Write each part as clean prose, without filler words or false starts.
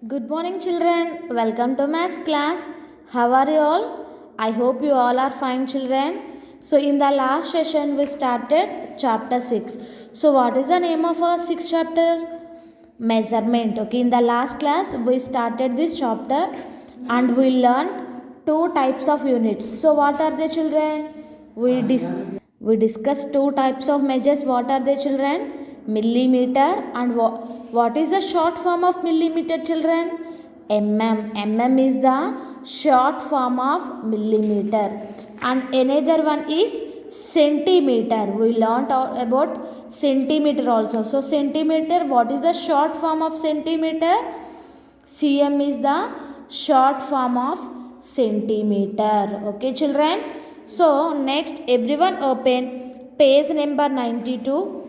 Good morning, children. Welcome to maths class. How are you all? I hope you all are fine, children. So, in the last session, we started chapter 6. So, what is the name of our sixth chapter? Measurement. Okay, in the last class, we started this chapter and we learned two types of units. So, what are they, children? We discussed two types of measures. What are they, children? Millimeter and what is the short form of millimeter, children? Mm is the short form of millimeter, and another one is centimeter. We learnt about centimeter also. So centimeter, what is the short form of centimeter? Cm is the short form of centimeter. Okay, children. So next, everyone open page number 92.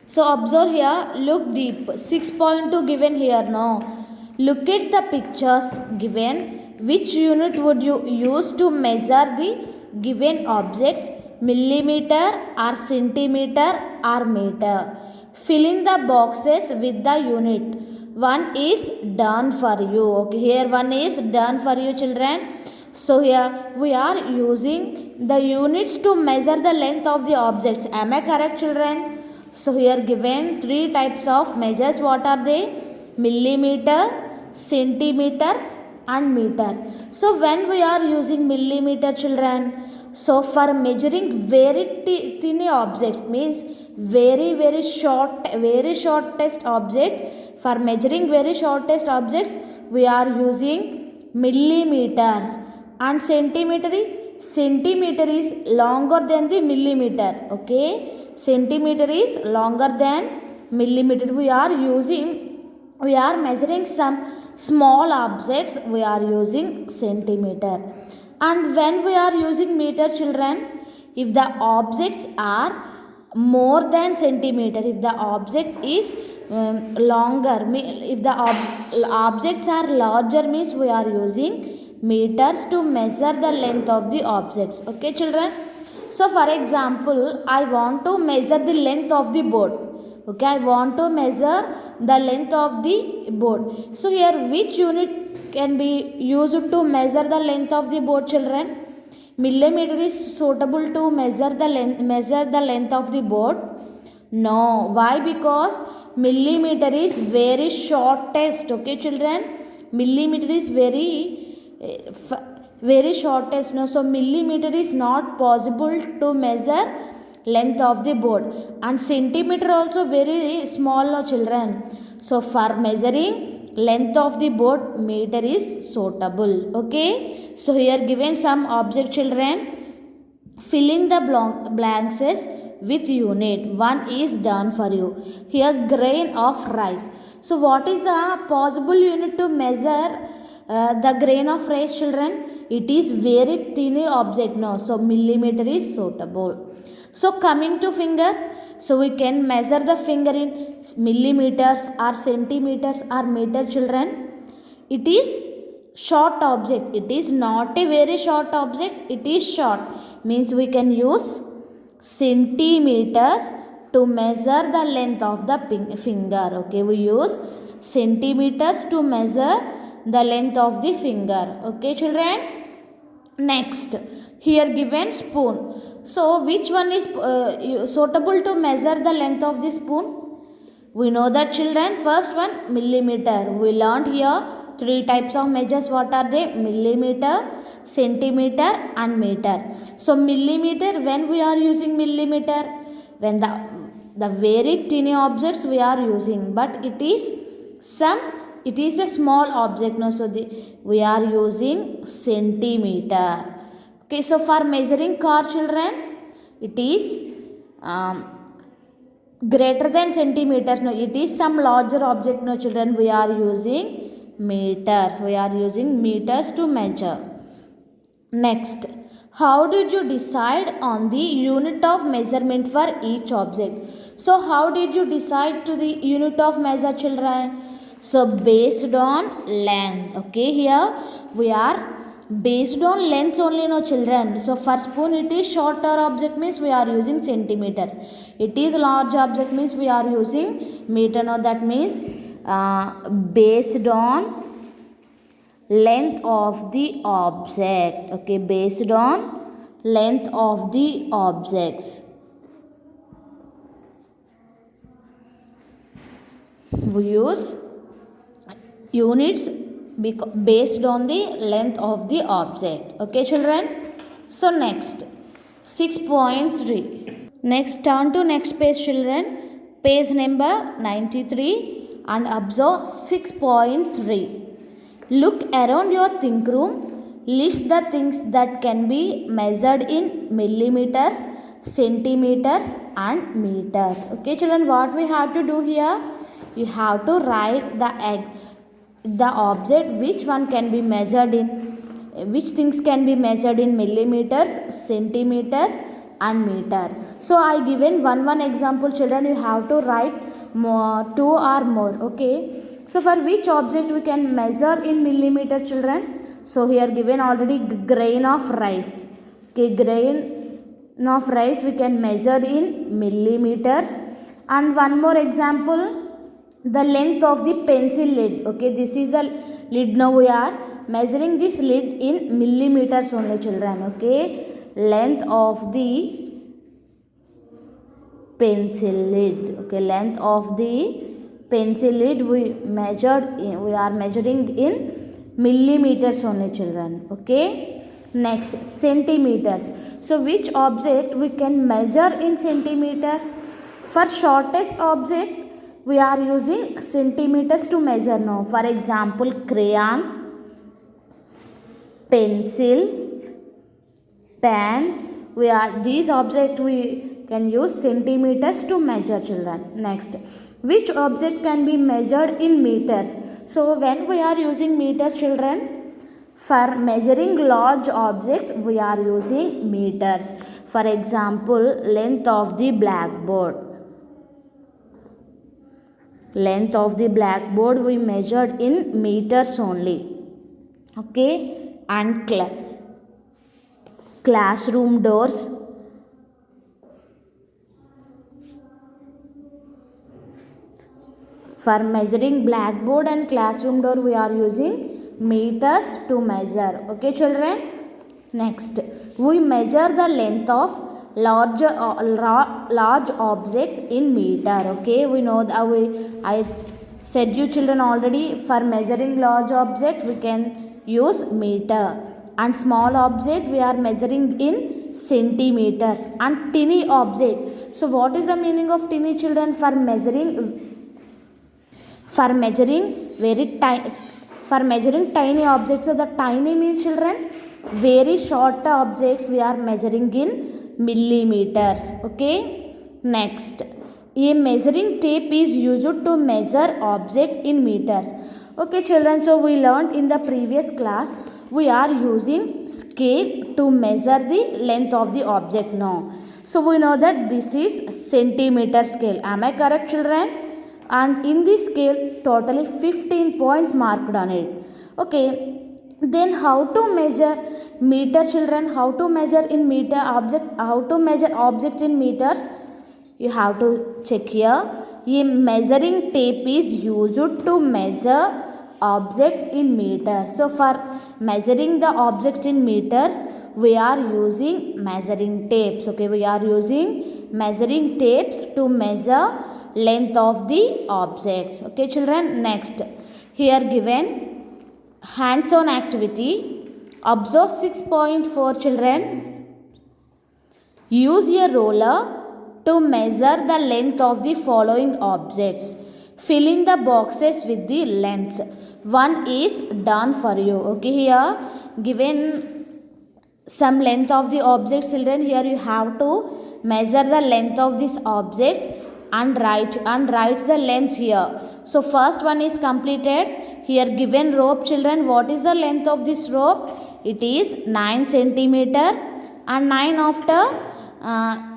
So observe here, look deep. 6.2 given here now. Look at the pictures given. Which unit would you use to measure the given objects? Millimeter or centimeter or meter? Fill in the boxes with the unit. One is done for you. Okay, here one is done for you, children. So here we are using the units to measure the length of the objects. Am I correct, children? So here given three types of measures. What are they? Millimeter, centimeter and meter. So when we are using millimeter, children, so for measuring very tiny objects, means very shortest object, for measuring very shortest objects we are using millimeters. And centimeter is longer than the millimeter. Okay, centimeter is longer than millimeter. We are measuring some small objects, we are using centimeter. And when we are using meter, children, if the objects are more than centimeter, if the object is longer, if the objects are larger, means we are using meters to measure the length of the objects. Okay, children. So for example, I want to measure the length of the board. Okay, I want to measure the length of the board. So here which unit can be used to measure the length of the board, children? Millimeter is suitable to measure the length of the board? No. Why? Because millimeter is very shortest. Okay, children, millimeter is very shortest. No, so millimeter is not possible to measure length of the board. And centimeter also very small, no, children. So for measuring length of the board, meter is suitable. Okay, so here given some object, children. Filling the blanks with unit. One is done for you. Here grain of rice. So what is the possible unit to measure the grain of rice, children? It is very thin object, no, so millimeter is suitable. So coming to finger, so we can measure the finger in millimeters or centimeters or meter, children. It is short object. It is not a very short object. It is short, means we can use centimeters to measure the length of the finger. Okay, we use centimeters to measure the length of the finger. Okay, children. Next, here given spoon. So which one is suitable to measure the length of the spoon? We know that, children. First one, millimeter. We learned here three types of measures. What are they? Millimeter, centimeter and meter. So millimeter, when we are using millimeter, when the very tiny objects we are using, but it is a small object, no, so we are using centimeter. Okay, so for measuring car, children, it is greater than centimeters, no, it is some larger object, no, children, we are using meters. We are using meters to measure. Next, how did you decide on the unit of measurement for each object? So how did you decide to the unit of measure, children? So based on length. Okay, here we are based on length only, no, children. So for spoon, it is shorter object, means we are using centimeters. It is large object, means we are using meter. No, that means based on length of the object. Okay, based on length of the objects. We use units based on the length of the object. Okay, children. So next 6.3. Next, turn to next page, children. Page number 93 and observe 6.3. Look around your think room. List the things that can be measured in millimeters, centimeters and meters. Okay, children, what we have to do here? You have to write the object which one can be measured in, which things can be measured in millimeters, centimeters and meter. So I given one example, children. You have to write two or more. Okay, so for which object we can measure in millimeter, children? So here given already grain of rice. Okay, grain of rice we can measure in millimeters. And one more example, the length of the pencil lid. Okay, this is the lid. Now we are measuring this lid in millimeters only, children. Okay, length of the pencil lid. Okay, length of the pencil lid we are measuring in millimeters only, children. Okay, next centimeters. So which object we can measure in centimeters? For shortest object we are using centimeters to measure now. For example, crayon, pencil, pens, these objects we can use centimeters to measure, children. Next, which object can be measured in meters? So when we are using meters, children, for measuring large objects we are using meters. For example, length of the blackboard. Length of the blackboard we measured in meters only. Okay, and classroom doors. For measuring blackboard and classroom door we are using meters to measure. Okay, children. Next, we measure the length of large objects in meter. Okay, we know that I said you, children, already. For measuring large objects we can use meter, and small objects we are measuring in centimeters, and tiny object. So what is the meaning of tiny, children? For measuring tiny objects. So the tiny means, children, very short objects we are measuring in millimeters. Okay, next, a measuring tape is used to measure object in meters. Okay, children, so we learned in the previous class we are using scale to measure the length of the object now. So we know that this is centimeter scale. Am I correct, children? And in this scale totally 15 points marked on it. Okay, then how to measure meter, children? How to measure in meter object? How to measure objects in meters? You have to check here. A measuring tape is used to measure objects in meters. So for measuring the objects in meters we are using measuring tapes. Okay, we are using measuring tapes to measure length of the objects. Okay, children. Next, here given hands-on activity. Observe 6.4, children. Use a roller to measure the length of the following objects. Fill in the boxes with the lengths. One is done for you. Okay, here given some length of the objects, children. Here you have to measure the length of these objects and write the length here. So first one is completed. Here given rope, children. What is the length of this rope? It is 9 centimeter, and 9 after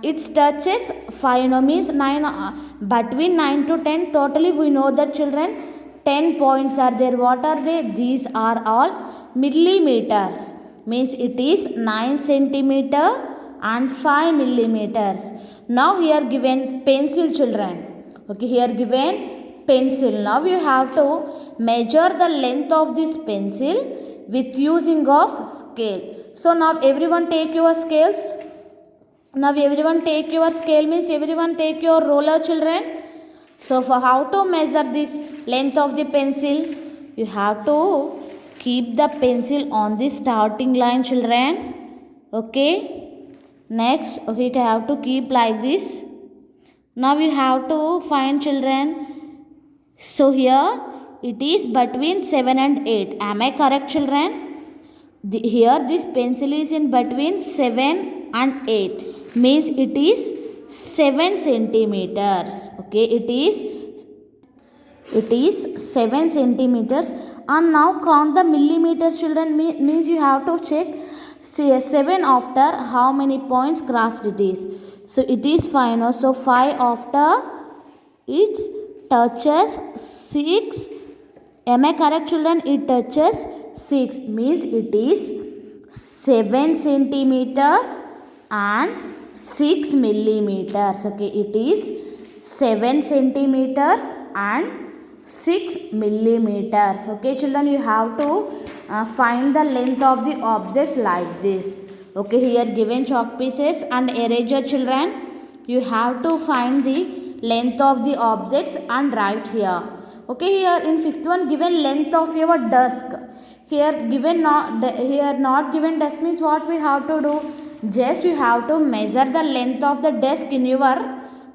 it touches 5, no, means 9 between 9 to 10 totally we know that, children, 10 points are there. What are they? These are all millimeters, means it is 9 centimeter and 5 millimeters. Now here given pencil, children. Okay, here given pencil. Now you have to measure the length of this pencil with using of scale. So now everyone take your scales. Now everyone take your scale means everyone take your ruler, children. So for how to measure this length of the pencil, you have to keep the pencil on the starting line, children. Okay. Next, okay, you have to keep like this. Now you have to find, children. So here it is between 7 and 8. Am I correct, children? Here this pencil is in between 7 and 8. Means it is 7 centimeters. Okay, it is 7 centimeters. And now count the millimeters, children. Means you have to check 7 after how many points crossed it is. So it is 5 now. So 5 after it touches 6. Am I correct, children? It touches 6 means it is 7 centimeters and 6 millimeters. Okay, it is 7 centimeters and 6 millimeters. Okay, children, you have to find the length of the objects like this. Okay, here given chalk pieces and eraser, children. You have to find the length of the objects and write here. Okay, here in fifth one given length of your desk. Here not given desk means what we have to do? Just you have to measure the length of the desk in your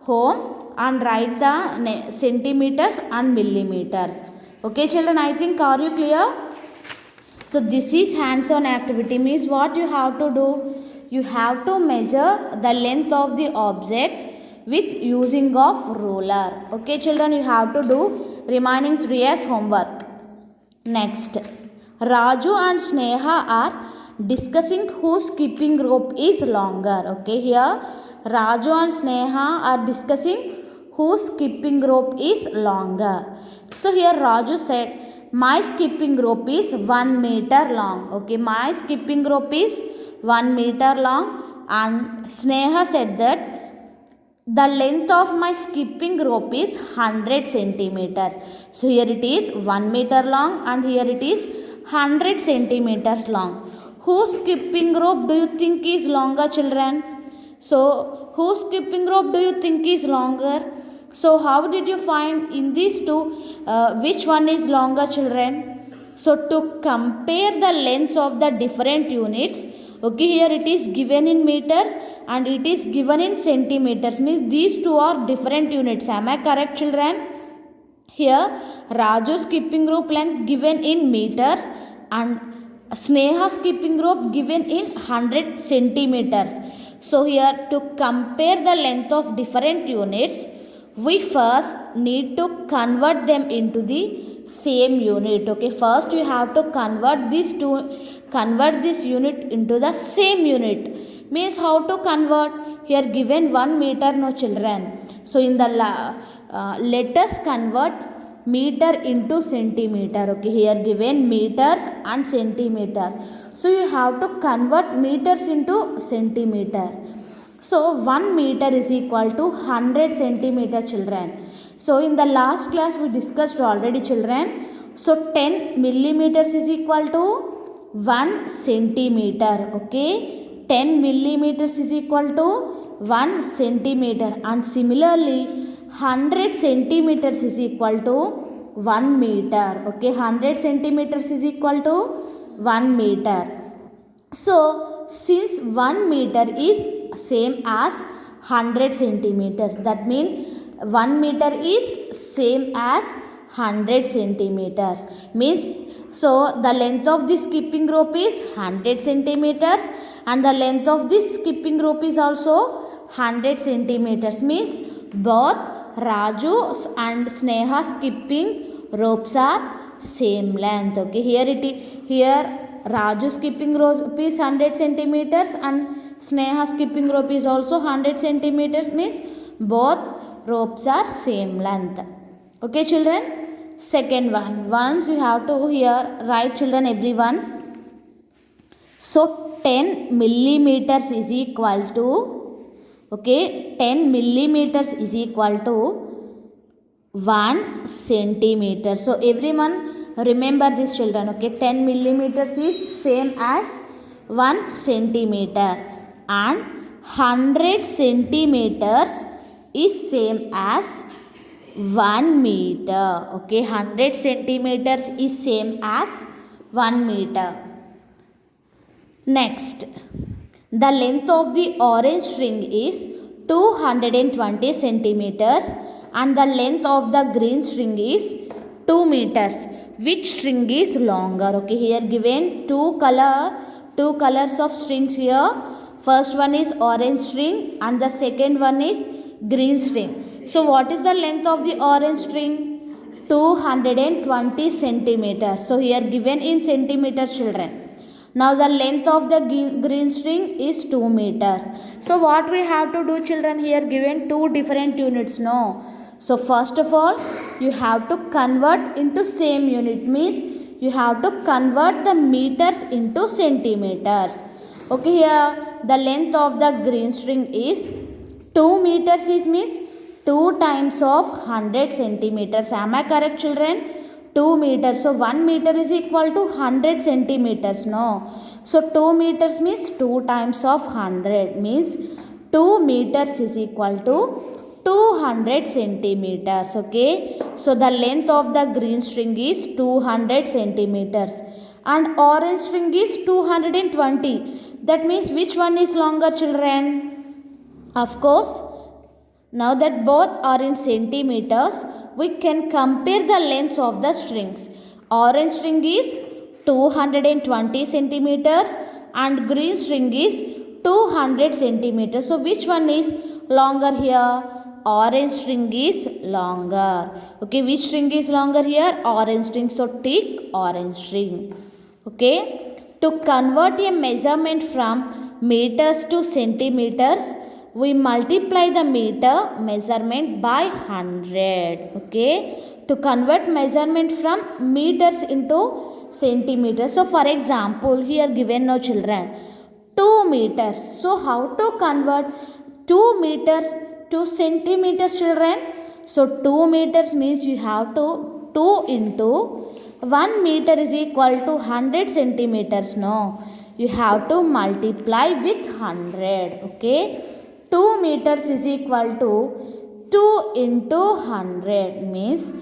home and write the centimeters and millimeters. Okay, children, I think are you clear? So this is hands-on activity means what you have to do? You have to measure the length of the objects with using of ruler. Okay, children, you have to do remaining 3 as homework. Next, Raju and Sneha are discussing whose skipping rope is longer. Okay, here Raju and Sneha are discussing whose skipping rope is longer. So here Raju said, my skipping rope is 1 meter long. Okay, my skipping rope is 1 meter long. And Sneha said that the length of my skipping rope is 100 centimeters. So here it is 1 meter long and here it is 100 centimeters long. Whose skipping rope do you think is longer, children? So whose skipping rope do you think is longer? So how did you find in these two which one is longer, children? So to compare the lengths of the different units, okay, here it is given in meters and it is given in centimeters. Means these two are different units. Am I correct, children? Here Raju's skipping rope length given in meters and Sneha's skipping rope given in 100 centimeters. So here to compare the length of different units, we first need to convert them into the same unit. Okay, first you have to convert this unit into the same unit. Means how to convert? Here given 1 meter, no, children. So in the let us convert meter into centimeter. Okay, here given meters and centimeter. So you have to convert meters into centimeter. So 1 meter is equal to 100 centimeter, children. So in the last class we discussed already, children. So 10 millimeters is equal to 1 centimeter. Okay, 10 millimeters is equal to 1 centimeter. And similarly 100 centimeters is equal to 1 meter. Okay, 100 centimeters is equal to 1 meter. So since 1 meter is same as 100 centimeters, that means 1 meter is same as 100 centimeters. Means so the length of this skipping rope is 100 centimeters and the length of this skipping rope is also 100 centimeters. Means both Raju's and Sneha's skipping ropes are same length. Okay, here Raju's skipping rope is 100 centimeters and Sneha's skipping rope is also 100 centimeters. Means both ropes are same length. Okay, children. Second one, once you have to here write, children, everyone. So 10 millimeters is equal to, okay, 10 millimeters is equal to 1 centimeter. So everyone remember this, children. Okay, 10 millimeters is same as 1 centimeter, and 100 centimeters is same as 1 meter. Okay, 100 centimeters is same as 1 meter. Next, the length of the orange string is 220 centimeters and the length of the green string is 2 meters. Which string is longer? Okay, here given two colors of strings here. First one is orange string and the second one is green string. So what is the length of the orange string? 220 centimeters. So here given in centimeters, children. Now the length of the green string is 2 meters. So what we have to do, children, here given two different units, no? So first of all, you have to convert into same unit, means you have to convert the meters into centimeters. Okay, here the length of the green string is 2 meters, is means 2 times of 100 centimeters. Am I correct, children? 2 meters. So 1 meter is equal to 100 centimeters. No. So 2 meters means 2 times of 100, means 2 meters is equal to 200 centimeters. Okay. So the length of the green string is 200 centimeters and orange string is 220. That means which one is longer, children? Of course, now that both are in centimeters, we can compare the lengths of the strings. Orange string is 220 centimeters and green string is 200 centimeters. So which one is longer here? Orange string is longer. Okay, which string is longer here? Orange string. So tick orange string. Okay, to convert a measurement from meters to centimeters, we multiply the meter measurement by 100. Okay, to convert measurement from meters into centimeters. So for example, here given no, children, 2 meters. So how to convert 2 meters to centimeters, children? So 2 meters means you have to 2 into 1 meter is equal to 100 centimeters. No, you have to multiply with 100. Okay, 2 meters is equal to 2 into 100, means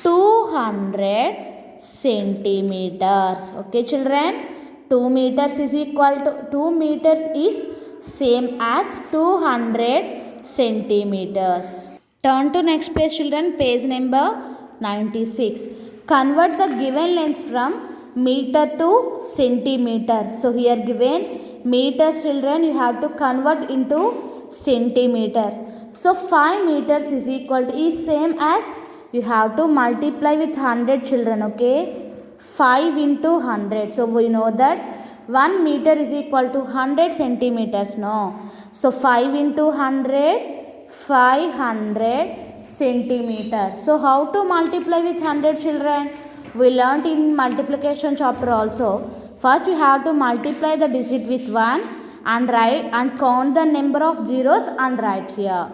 200 centimeters. Okay, children, 2 meters is equal to 2 meters is same as 200 centimeters. Turn to next page, children, page number 96. Convert the given lengths from meter to centimeter. So here given meters, children, you have to convert into centimeters. So 5 meters is equal to is same as you have to multiply with 100, children. Okay, 5 into 100. So we know that 1 meter is equal to 100 centimeters. No, so 5 into 100, 500 centimeters. So how to multiply with 100, children? We learnt in multiplication chapter also. First you have to multiply the digit with 1 and write and count the number of zeros and write here.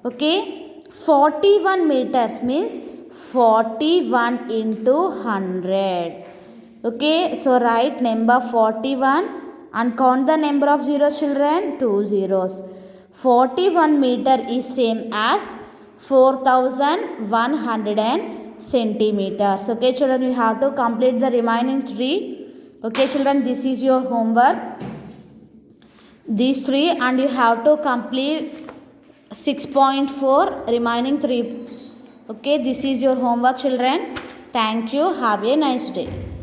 Okay, 41 meters means 41 into 100. Okay, so write number 41 and count the number of zeros, children, 2 zeros. 41 meter is same as 4100 centimeters. Okay, children, you have to complete the remaining 3. Okay, children, this is your homework. These 3 and you have to complete 6.4 remaining 3. Okay, this is your homework, children. Thank you. Have a nice day.